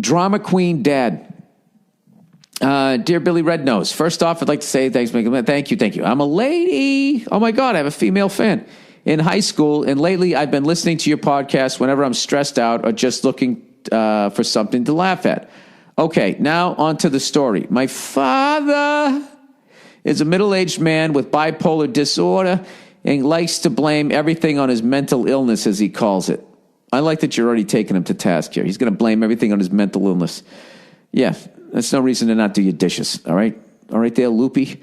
Drama Queen Dad. Dear Billy Rednose, first off, I'd like to say thanks. Thank you. I'm a lady. Oh, my God, I have a female fan. In high school, and lately I've been listening to your podcast whenever I'm stressed out or just looking for something to laugh at. Okay, now on to the story. My father is a middle-aged man with bipolar disorder and likes to blame everything on his mental illness, as he calls it. I like that you're already taking him to task here. He's going to blame everything on his mental illness. Yeah, that's no reason to not do your dishes, all right? All right there, Loopy.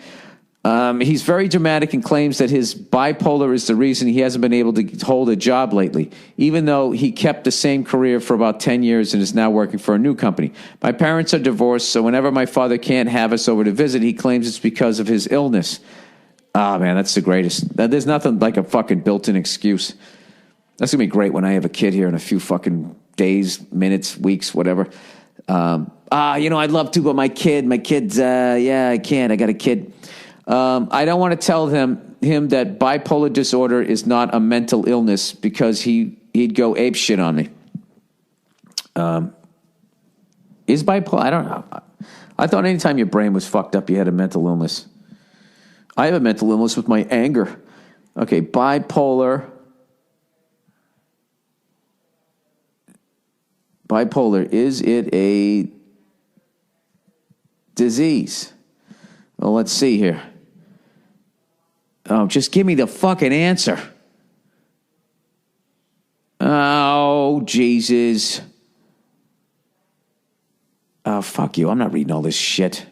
He's very dramatic and claims that his bipolar is the reason he hasn't been able to hold a job lately, even though he kept the same career for about 10 years and is now working for a new company. My parents are divorced, so whenever my father can't have us over to visit, he claims it's because of his illness. Ah, man, that's the greatest. There's nothing like a fucking built-in excuse. That's going to be great when I have a kid here in a few fucking days, minutes, weeks, whatever. I'd love to, but my kid's, I can't. I got a kid. I don't want to tell him that bipolar disorder is not a mental illness because he'd go ape shit on me. Is bipolar? I don't know. I thought anytime your brain was fucked up, you had a mental illness. I have a mental illness with my anger. Okay, bipolar. Bipolar, is it a disease? Well, let's see here. Oh, just give me the fucking answer. Oh, Jesus. Oh, fuck you. I'm not reading all this shit.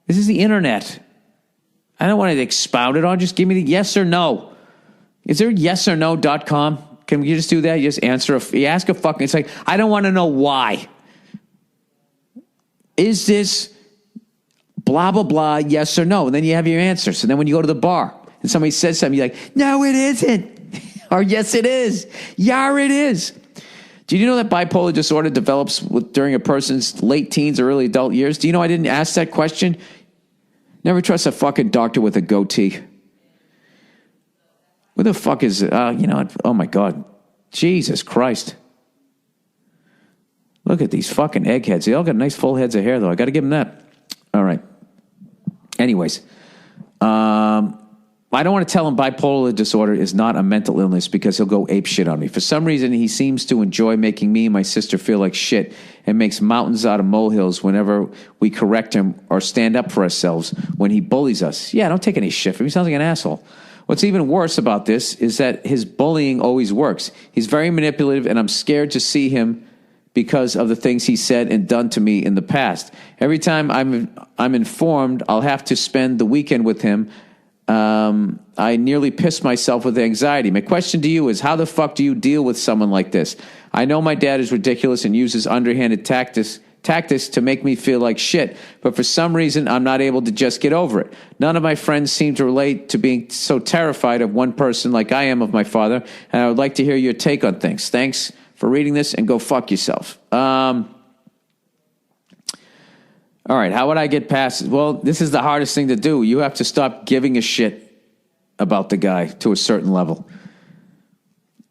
This is the internet. I don't want to expound it on. Just give me the yes or no. Is there yesorno.com? Can we just do that? You just answer. You ask a fucking... It's like, I don't want to know why. Is this... blah, blah, blah, yes or no. And then you have your answers. And then when you go to the bar and somebody says something, you're like, no, it isn't. Or yes, it is. Yeah, it is. Do you know that bipolar disorder develops during a person's late teens or early adult years? Do you know I didn't ask that question? Never trust a fucking doctor with a goatee. Where the fuck is it? Oh my God. Jesus Christ. Look at these fucking eggheads. They all got nice full heads of hair, though. I got to give them that. All right. Anyways, I don't want to tell him bipolar disorder is not a mental illness because he'll go ape shit on me. For some reason, he seems to enjoy making me and my sister feel like shit and makes mountains out of molehills whenever we correct him or stand up for ourselves when he bullies us. Yeah, don't take any shit from him. He sounds like an asshole. What's even worse about this is that his bullying always works. He's very manipulative, and I'm scared to see him because of the things he said and done to me in the past. Every time I'm informed I'll have to spend the weekend with him, I nearly piss myself with anxiety. My question to you is, how the fuck do you deal with someone like this? I know my dad is ridiculous and uses underhanded tactics to make me feel like shit, but for some reason I'm not able to just get over it. None of my friends seem to relate to being so terrified of one person like I am of my father, and I would like to hear your take on things. Thanks for reading this, and go fuck yourself. All right, how would I get past it? Well, this is the hardest thing to do. You have to stop giving a shit about the guy to a certain level.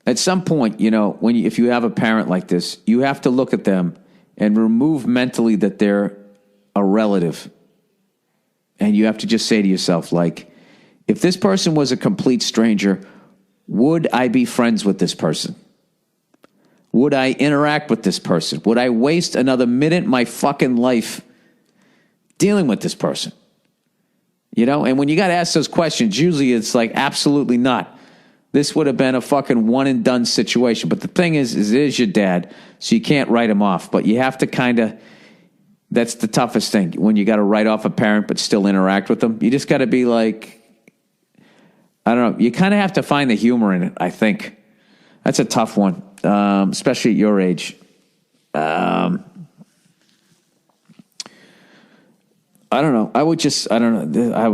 At some point, if you have a parent like this, you have to look at them and remove mentally that they're a relative. And you have to just say to yourself, like, if this person was a complete stranger, would I be friends with this person? Would I interact with this person? Would I waste another minute of my fucking life dealing with this person? And when you got to ask those questions, usually it's like, absolutely not. This would have been a fucking one and done situation. But the thing is it is your dad, so you can't write him off. But you have to that's the toughest thing, when you got to write off a parent but still interact with them. You just got to be like, I don't know. You kind of have to find the humor in it, I think. That's a tough one, especially at your age. I don't know. I would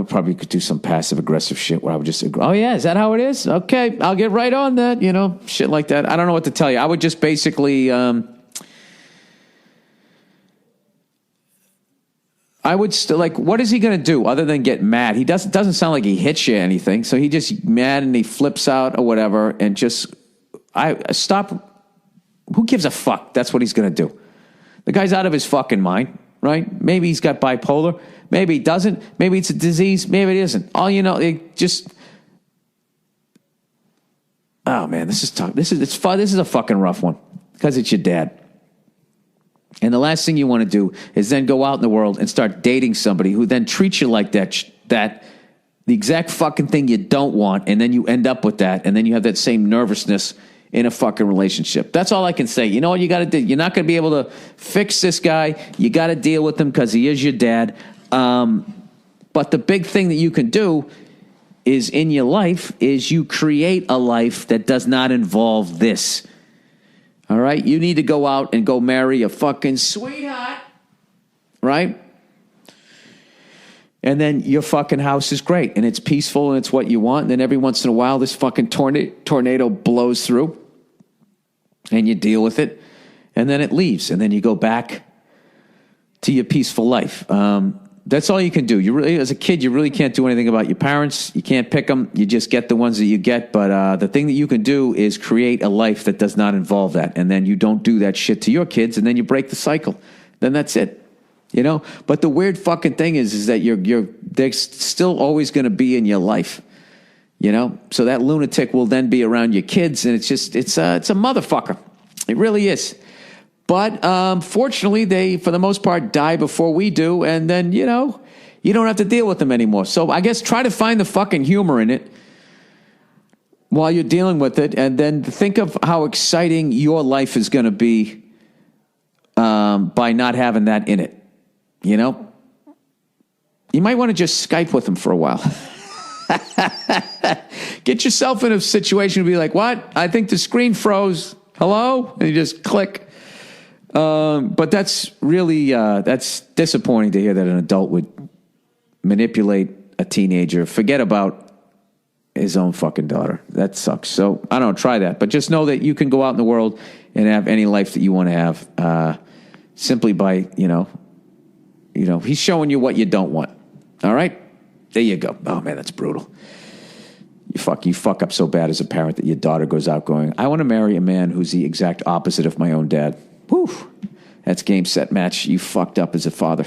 probably could do some passive aggressive shit where I would just, oh yeah, is that how it is? Okay, I'll get right on that, shit like that. I don't know what to tell you. I would just basically, I would still, like, what is he going to do other than get mad? He doesn't sound like he hits you or anything. So he just mad and he flips out or whatever and just, stop. Who gives a fuck? That's what he's going to do. The guy's out of his fucking mind, right? Maybe he's got bipolar. Maybe he doesn't. Maybe it's a disease. Maybe it isn't. All you know, it just... Oh, man, this is tough. This is a fucking rough one because it's your dad. And the last thing you want to do is then go out in the world and start dating somebody who then treats you like that the exact fucking thing you don't want, and then you end up with that, and then you have that same nervousness in a fucking relationship. That's all I can say. You know what you got to do? You're not going to be able to fix this guy. You got to deal with him because he is your dad. But the big thing that you can do is in your life is you create a life that does not involve this. All right? You need to go out and go marry a fucking sweetheart. Right? And then your fucking house is great, and it's peaceful, and it's what you want. And then every once in a while, this fucking tornado blows through, and you deal with it, and then it leaves, and then you go back to your peaceful life. That's all you can do. You really, as a kid, you really can't do anything about your parents. You can't pick them. You just get the ones that you get. But the thing that you can do is create a life that does not involve that, and then you don't do that shit to your kids, and then you break the cycle. Then that's it. You know, but the weird fucking thing is that they're still always going to be in your life. You know, so that lunatic will then be around your kids, and it's a motherfucker. It really is. But fortunately, they for the most part die before we do, and then you know you don't have to deal with them anymore. So I guess try to find the fucking humor in it while you're dealing with it, and then think of how exciting your life is going to be by not having that in it. You know, you might want to just Skype with them for a while. Get yourself in a situation to be like, what? I think the screen froze. Hello? And you just click. But that's really, that's disappointing to hear that an adult would manipulate a teenager. Forget about his own fucking daughter. That sucks. So I don't know, try that. But just know that you can go out in the world and have any life that you want to have simply by, you know, he's showing you what you don't want. All right? There you go. Oh, man, that's brutal. You fuck up so bad as a parent that your daughter goes out going, I want to marry a man who's the exact opposite of my own dad. Whew. That's game, set, match. You fucked up as a father.